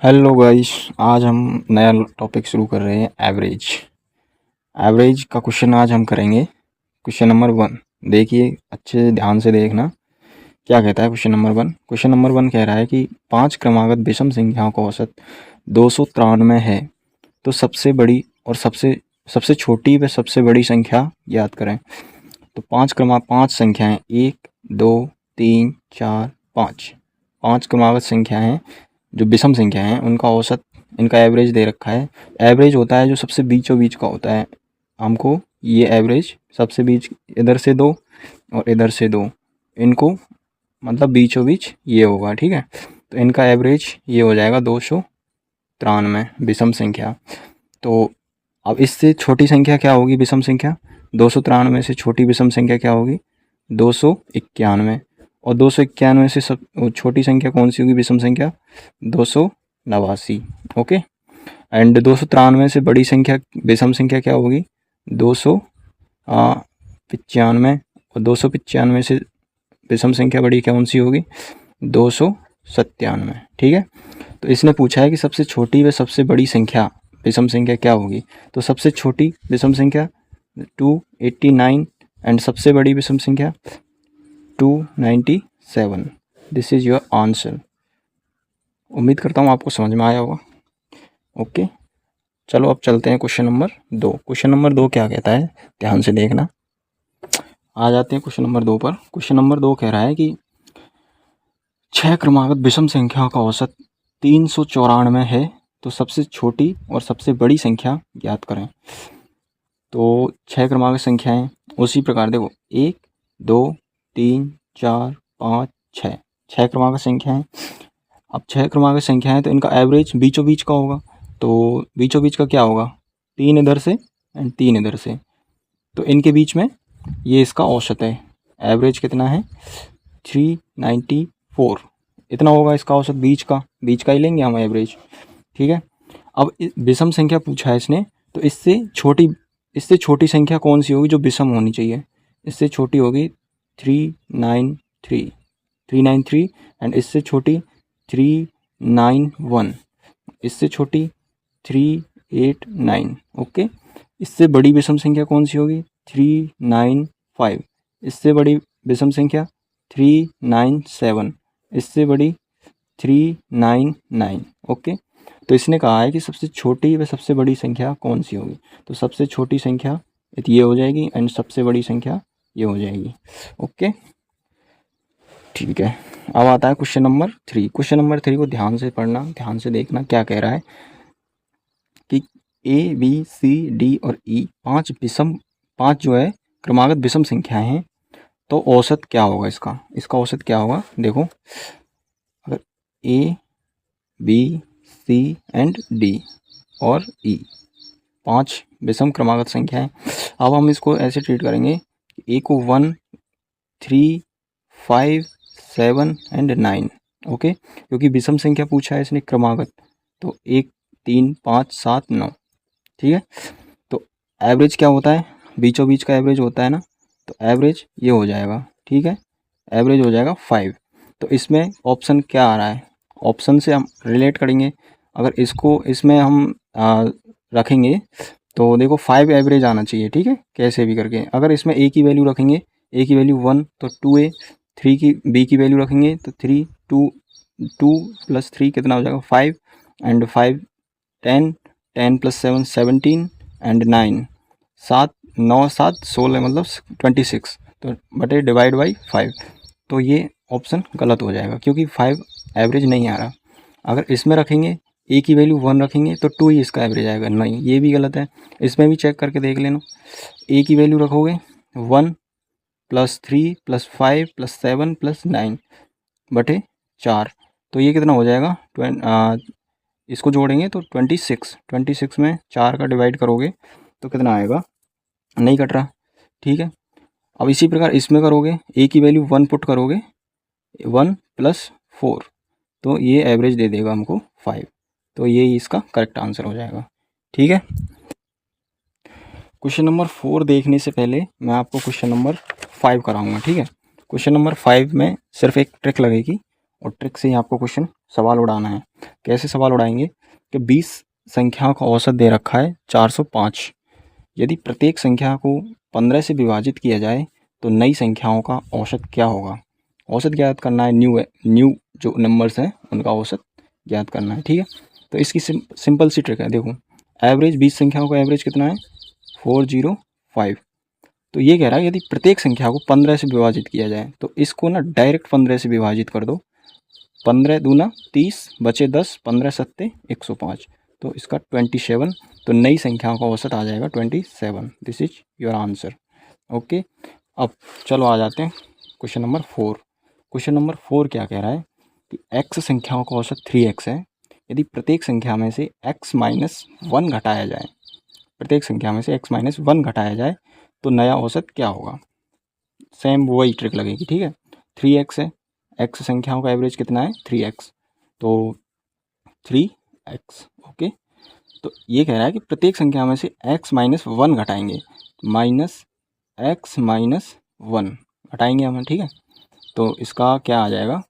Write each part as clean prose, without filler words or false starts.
Hello guys, आज हम नया टॉपिक शुरू कर रहे हैं एवरेज। एवरेज का क्वेश्चन आज हम करेंगे। क्वेश्चन नंबर 1 देखिए, अच्छे ध्यान से देखना क्या कहता है। क्वेश्चन नंबर 1 कह रहा है कि 5 क्रमागत विषम संख्याओं का औसत 293 है, तो सबसे बड़ी और सबसे सबसे छोटी व सबसे बड़ी संख्या याद करें। तो 5 संख्याएं 1 2 3 4 5 5 क्रमागत संख्याएं जो विषम संख्या हैं उनका औसत, इनका एवरेज दे रखा है। एवरेज होता है जो सबसे बीचों बीच का होता है। हमको ये एवरेज सबसे बीच, इधर से 2 और इधर से 2, इनको मतलब बीचों बीच ये होगा, ठीक है। तो इनका एवरेज ये हो जाएगा 293 विषम संख्या। तो अब इससे छोटी संख्या क्या होगी विषम संख्या? 293 से छोटी विषम संख्या क्या होगी? 291। और 291 से सब छोटी संख्या कौन सी होगी विषम संख्या? 289। ओके। एंड 293 से बड़ी संख्या विषम संख्या क्या होगी? 295। और 295 से विषम संख्या बड़ी कौन सी होगी? 297। ठीक है। तो इसने पूछा है कि सबसे छोटी व सबसे बड़ी संख्या विषम संख्या क्या होगी। तो सबसे छोटी विषम संख्या 289 एंड सबसे बड़ी विषम संख्या 297। This is your answer. उम्मीद करता हूँ आपको समझ में आया होगा। ओके, चलो अब चलते हैं क्वेश्चन नंबर 2। क्वेश्चन नंबर 2 क्या कहता है, ध्यान से देखना। आ जाते हैं क्वेश्चन नंबर 2 पर। क्वेश्चन नंबर 2 कह रहा है कि 6 क्रमागत विषम संख्याओं का औसत 394 है, तो सबसे छोटी और सबसे बड़ी संख्या ज्ञात करें। तो 6 क्रमागत संख्याएं उसी प्रकार देखो, 1 2 3 4 5 6, 6 क्रमागत संख्याएं। अब 6 क्रमागत संख्याएं तो इनका एवरेज बीचों बीच का होगा। तो बीचों बीच का क्या होगा? 3 इधर से एंड 3 इधर से, तो इनके बीच में ये इसका औसत है। एवरेज कितना है? 394। इतना होगा इसका औसत बीच का ही लेंगे हम एवरेज, ठीक है। अब विषम संख्या पूछा है इसने, तो इससे छोटी संख्या कौन सी होगी जो विषम होनी चाहिए? इससे छोटी होगी 393 एंड इससे छोटी 391, इससे छोटी 389। ओके। इससे बड़ी विषम संख्या कौन सी होगी? 395। इससे बड़ी विषम संख्या 397। इससे बड़ी 399। ओके। तो इसने कहा है कि सबसे छोटी व सबसे बड़ी संख्या कौन सी होगी। तो सबसे छोटी संख्या ये हो जाएगी एंड सबसे बड़ी संख्या ये हो जाएगी। ओके, ठीक है। अब आता है क्वेश्चन नंबर 3। क्वेश्चन नंबर 3 को ध्यान से पढ़ना, ध्यान से देखना क्या कह रहा है कि ए बी सी डी और ई 5 जो है क्रमागत विषम संख्याएं हैं, तो औसत क्या होगा इसका औसत क्या होगा? देखो, अगर A B C and D और ई 5 विषम क्रमागत संख्याएं। अब हम इसको ऐसे ट्रीट करेंगे, ए को 1 3 5 7 एंड 9। ओके, क्योंकि विषम संख्या पूछा है इसने क्रमागत, तो 1 3 5 7 9, ठीक है। तो एवरेज क्या होता है? बीचों बीच का एवरेज होता है ना, तो एवरेज ये हो जाएगा, ठीक है। एवरेज हो जाएगा 5। तो इसमें ऑप्शन क्या आ रहा है? ऑप्शन से हम रिलेट करेंगे। अगर इसको इसमें हम रखेंगे तो देखो 5 एवरेज आना चाहिए, ठीक है, कैसे भी करके। अगर इसमें ए की वैल्यू रखेंगे, ए की वैल्यू 1 तो 2a, 3 की बी की वैल्यू रखेंगे तो 3 2 प्लस 3 कितना हो जाएगा? 5 एंड 5 10 10 प्लस 7 17 एंड 9 7 9 7 16 मतलब 26, तो बटे डिवाइड बाई 5। तो ये ऑप्शन गलत हो जाएगा क्योंकि 5 एवरेज नहीं आ रहा। अगर इसमें रखेंगे ए की वैल्यू 1 रखेंगे तो 2 ही इसका एवरेज आएगा, नहीं, ये भी गलत है। इसमें भी चेक करके देख लेना। ए की वैल्यू रखोगे 1 प्लस 3 प्लस 5 प्लस 7 प्लस 9 बटे 4, तो ये कितना हो जाएगा? इसको जोड़ेंगे तो 26 में 4 का डिवाइड करोगे तो कितना आएगा? नहीं कट रहा, ठीक है। अब इसी प्रकार इसमें करोगे, ए की वैल्यू 1 पुट करोगे, 1 प्लस 4, तो ये एवरेज दे देगा हमको 5। तो ये इसका करेक्ट आंसर हो जाएगा, ठीक है। क्वेश्चन नंबर 4 देखने से पहले मैं आपको क्वेश्चन नंबर 5 कराऊंगा, ठीक है। क्वेश्चन नंबर 5 में सिर्फ एक ट्रिक लगेगी और ट्रिक से ही आपको क्वेश्चन सवाल उड़ाना है। कैसे सवाल उड़ाएंगे कि 20 संख्याओं का औसत दे रखा है 405। यदि प्रत्येक संख्या को 15 से विभाजित किया जाए तो नई संख्याओं का औसत क्या होगा। औसत ज्ञात करना है, न्यू जो नंबर्स हैं उनका औसत ज्ञात करना है। ठीक है, तो इसकी सिंपल सी ट्रिक है। देखो एवरेज 20 संख्याओं का एवरेज कितना है 405। तो ये कह रहा है यदि प्रत्येक संख्या को 15 से विभाजित किया जाए तो इसको ना डायरेक्ट 15 से विभाजित कर दो। 15 दूना 30 बचे 10, 15 सत्ते 105, तो इसका 27। तो नई संख्याओं का औसत आ जाएगा 27। This is your answer. Okay, अब चलो आ जाते हैं क्वेश्चन नंबर 4। क्वेश्चन नंबर 4 क्या कह रहा है कि x संख्याओं का औसत 3x है। यदि प्रत्येक संख्या में से x-1 घटाया जाए, प्रत्येक संख्या में से x-1 घटाया जाए तो नया औसत क्या होगा। सेम वही ट्रिक लगेगी। ठीक है, 3x है, x संख्याओं का एवरेज कितना है 3x, तो 3x। ओके, तो ये कह रहा है कि प्रत्येक संख्या में से x-1 घटाएंगे, -x-1 घटाएंगे हम। ठीक है, तो इसका क्या आ जाएगा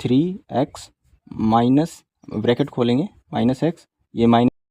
3x माइनस, ब्रैकेट खोलेंगे, -x, ये माइनस